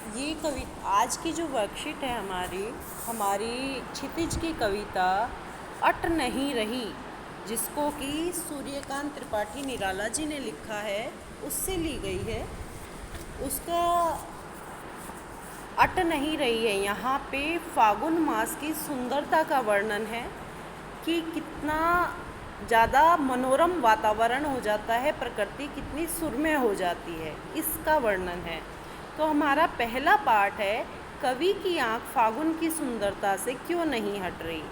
ये कवि आज की जो वर्कशीट है हमारी क्षितिज की कविता अट नहीं रही, जिसको कि सूर्यकांत त्रिपाठी निराला जी ने लिखा है, उससे ली गई है। उसका अट नहीं रही है, यहाँ पे फागुन मास की सुंदरता का वर्णन है कि कितना ज़्यादा मनोरम वातावरण हो जाता है, प्रकृति कितनी सुरम्य हो जाती है, इसका वर्णन है। तो हमारा पहला पाठ है, कवि की आँख फागुन की सुंदरता से क्यों नहीं हट रही।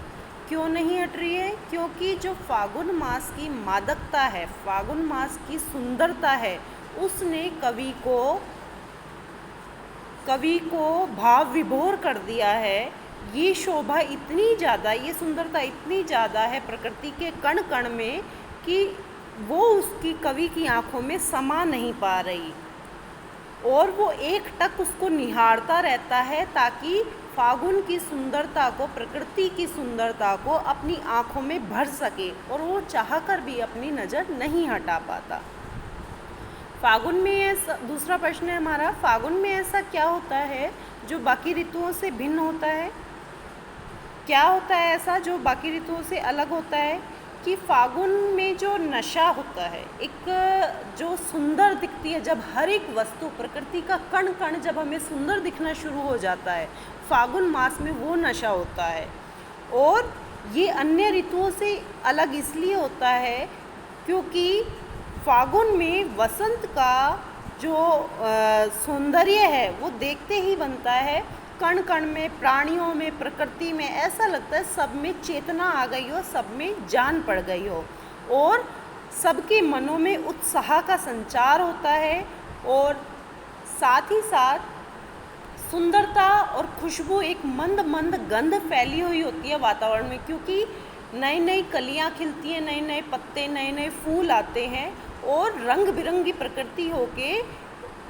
क्यों नहीं हट रही है? क्योंकि जो फागुन मास की मादकता है, फागुन मास की सुंदरता है, उसने कवि को भाव विभोर कर दिया है। ये शोभा इतनी ज़्यादा, ये सुंदरता इतनी ज़्यादा है प्रकृति के कण कण में कि वो उसकी कवि की आँखों में समा नहीं पा रही, और वो एक टक उसको निहारता रहता है ताकि फागुन की सुंदरता को, प्रकृति की सुंदरता को अपनी आँखों में भर सके, और वो चाहकर भी अपनी नज़र नहीं हटा पाता। फागुन में ऐसा, दूसरा प्रश्न है हमारा, फागुन में ऐसा क्या होता है जो बाकी ऋतुओं से भिन्न होता है। क्या होता है ऐसा जो बाकी ऋतुओं से अलग होता है? कि फागुन में जो नशा होता है, एक जो सुंदर दिखती है, जब हर एक वस्तु, प्रकृति का कण कण जब हमें सुंदर दिखना शुरू हो जाता है, फागुन मास में वो नशा होता है। और ये अन्य ऋतुओं से अलग इसलिए होता है क्योंकि फागुन में वसंत का जो सौंदर्य है वो देखते ही बनता है। कण कण में, प्राणियों में, प्रकृति में ऐसा लगता है सब में चेतना आ गई हो, सब में जान पड़ गई हो, और सबके मनों में उत्साह का संचार होता है, और साथ ही साथ सुंदरता और खुशबू, एक मंद मंद गंध फैली हुई होती है वातावरण में, क्योंकि नई नई कलियां खिलती हैं, नए नए पत्ते, नए नए फूल आते हैं, और रंग बिरंगी प्रकृति होके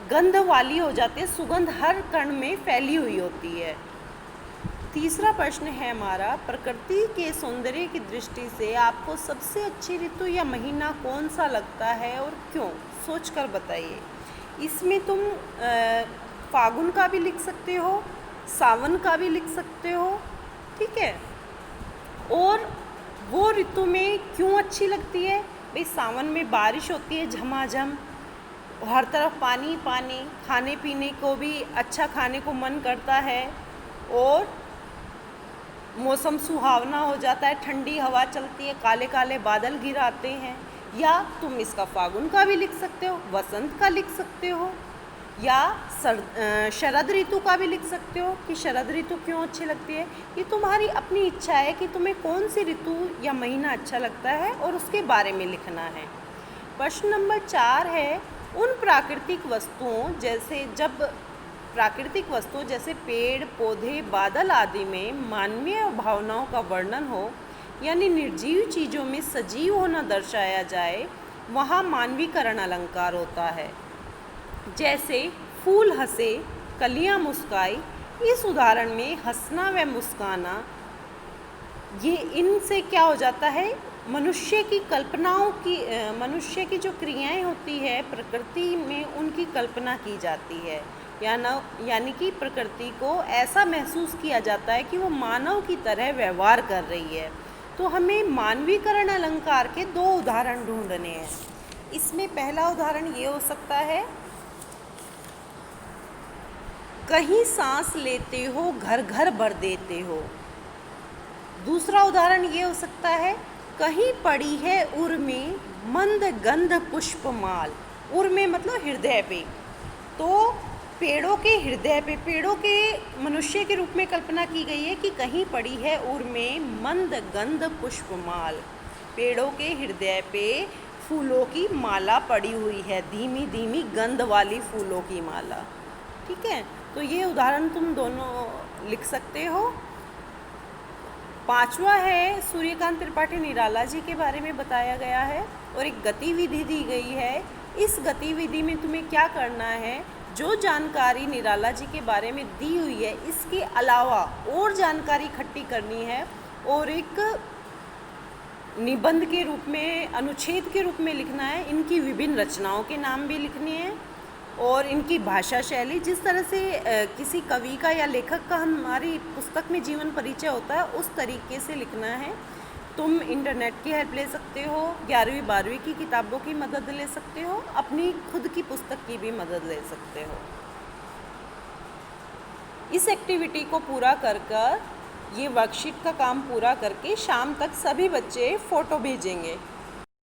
गंध वाली हो जाती है, सुगंध हर कण में फैली हुई होती है। तीसरा प्रश्न है हमारा, प्रकृति के सौंदर्य की दृष्टि से आपको सबसे अच्छी ऋतु या महीना कौन सा लगता है और क्यों? सोचकर बताइए। इसमें तुम फागुन का भी लिख सकते हो, सावन का भी लिख सकते हो, ठीक है। और वो ऋतु में क्यों अच्छी लगती है? भाई सावन में बारिश होती है झमाझम, हर तरफ पानी पानी, खाने पीने को भी अच्छा खाने को मन करता है, और मौसम सुहावना हो जाता है, ठंडी हवा चलती है, काले काले बादल घिर आते हैं। या तुम इसका फागुन का भी लिख सकते हो, वसंत का लिख सकते हो, या शरद ऋतु का भी लिख सकते हो कि शरद ऋतु क्यों अच्छी लगती है। ये तुम्हारी अपनी इच्छा है कि तुम्हें कौन सी ऋतु या महीना अच्छा लगता है और उसके बारे में लिखना है। प्रश्न नंबर 4 है, उन प्राकृतिक वस्तुओं जैसे पेड़ पौधे, बादल आदि में मानवीय भावनाओं का वर्णन हो, यानी निर्जीव चीज़ों में सजीव होना दर्शाया जाए, वहाँ मानवीकरण अलंकार होता है। जैसे फूल हंसे, कलियां मुस्काई, इस उदाहरण में हंसना व मुस्काना, ये इनसे क्या हो जाता है, मनुष्य की जो क्रियाएं होती है प्रकृति में, उनकी कल्पना की जाती है, यानी कि प्रकृति को ऐसा महसूस किया जाता है कि वो मानव की तरह व्यवहार कर रही है। तो हमें मानवीकरण अलंकार के 2 उदाहरण ढूंढने हैं। इसमें पहला उदाहरण ये हो सकता है, कहीं सांस लेते हो घर घर भर देते हो। दूसरा उदाहरण ये हो सकता है, कहीं पड़ी है उर में मंद गंध पुष्पमाल। उर में मतलब हृदय पे, तो पेड़ों के हृदय पे, पेड़ों के मनुष्य के रूप में कल्पना की गई है कि कहीं पड़ी है उर में मंद गंध पुष्पमाल, पेड़ों के हृदय पे फूलों की माला पड़ी हुई है, धीमी धीमी गंध वाली फूलों की माला, ठीक है। तो ये उदाहरण तुम दोनों लिख सकते हो। 5वां है, सूर्यकांत त्रिपाठी निराला जी के बारे में बताया गया है और एक गतिविधि दी गई है। इस गतिविधि में तुम्हें क्या करना है, जो जानकारी निराला जी के बारे में दी हुई है, इसके अलावा और जानकारी इकट्ठी करनी है, और एक निबंध के रूप में, अनुच्छेद के रूप में लिखना है। इनकी विभिन्न रचनाओं के नाम भी लिखने हैं, और इनकी भाषा शैली, जिस तरह से किसी कवि का या लेखक का हमारी पुस्तक में जीवन परिचय होता है उस तरीके से लिखना है। तुम इंटरनेट की हेल्प ले सकते हो, 11वीं 12वीं की किताबों की मदद ले सकते हो, अपनी खुद की पुस्तक की भी मदद ले सकते हो। इस एक्टिविटी को पूरा कर कर, ये वर्कशीट का काम पूरा करके शाम तक सभी बच्चे फ़ोटो भेजेंगे।